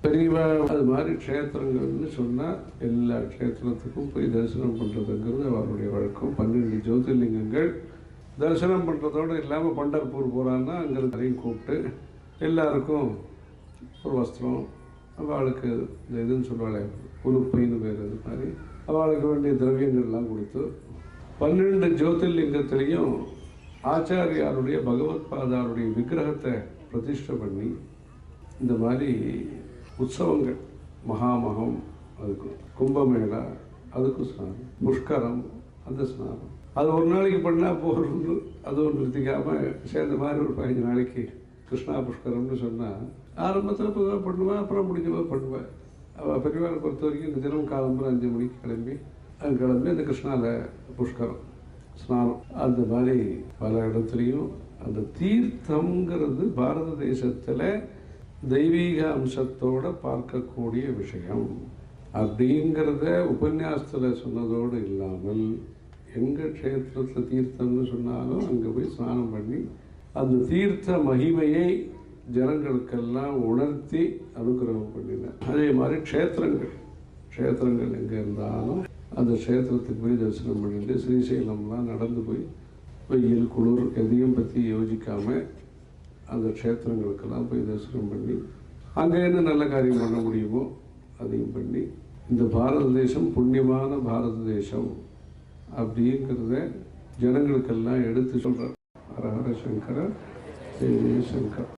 பெரியவா அது மாதிரி க்ஷேத்திரங்கள்னு சொன்னால் எல்லா க்ஷேத்திரத்துக்கும் போய் தரிசனம் பண்ணுறதுங்கிறது அவருடைய வழக்கம். 12 ஜோதிர்லிங்கங்கள் தரிசனம் பண்ணுறதோடு இல்லாமல் பண்டர்பூர் போகிறான்னா அங்கே நிறைய கூப்பிட்டு எல்லாருக்கும் ஒரு வஸ்திரம், அவளுக்கு இந்த இதுன்னு சொல்லுவாள் உலுப்பைன்னு பேர், அது மாதிரி அவளுக்கு வேண்டிய திரவியங்கள்லாம் கொடுத்து 12 ஜோதிர்லிங்கத்திலையும் ஆச்சாரியாருடைய பகவத் பாதாருடைய விக்கிரகத்தை பிரதிஷ்டை பண்ணி இந்த மாதிரி உற்சவங்கள், மகாமகம், அதுக்கு கும்பமேளா, அதுக்கு ஸ்நானம், புஷ்கரம், அந்த ஸ்நானம், அது ஒரு நாளைக்கு பண்ணால் போகிறோம்னு அதுவும் நிறுத்திக்காமல் சேர்ந்த மாதிரி ஒரு 15 நாளைக்கு கிருஷ்ணா புஷ்கரம்னு சொன்னால் ஆரம்பத்தில் பொதுவாக பண்ணுவேன், அப்புறம் முடிஞ்சமாக பண்ணுவேன். அவள் பெரியவாளை பொறுத்த வரைக்கும் இந்த தினம் காலம்பரம் 5 மணிக்கு கிளம்பி இந்த கிருஷ்ணாவில் புஷ்கரம் ஸ்நானம், அந்த மாதிரி பல இடத்துலையும் அந்த தீர்த்தங்கிறது பாரத தேசத்தில் தெய்வீக அம்சத்தோடு பார்க்கக்கூடிய விஷயம் அப்படிங்கிறத உபன்யாசத்தில் சொன்னதோடு இல்லாமல் எங்கள் க்ஷேத்திரத்தில் தீர்த்தம்னு சொன்னாலும் அங்கே போய் ஸ்நானம் பண்ணி அந்த தீர்த்த மகிமையை ஜனங்களுக்கெல்லாம் உணர்த்தி அனுகிரகம் பண்ணினேன். அதே மாதிரி க்ஷேத்திரங்கள் எங்கே இருந்தாலும் அந்த க்ஷேத்திரத்துக்கு போய் தரிசனம் பண்ணிட்டு ஸ்ரீசைலம்லாம் நடந்து போய் வெயில் குளிர் எதையும் பற்றி யோசிக்காமல் அந்த க்ஷேத்திரங்களுக்கெல்லாம் போய் தரிசனம் பண்ணி அங்கே என்ன நல்ல காரியம் பண்ண முடியுமோ அதையும் பண்ணி இந்த பாரத தேசம் புண்ணியமான பாரத தேசம் அப்படிங்கிறத ஜனங்களுக்கெல்லாம் எடுத்து சொல்கிறார். ஹர ஹர சங்கர, ஜெய ஜெய சங்கர்.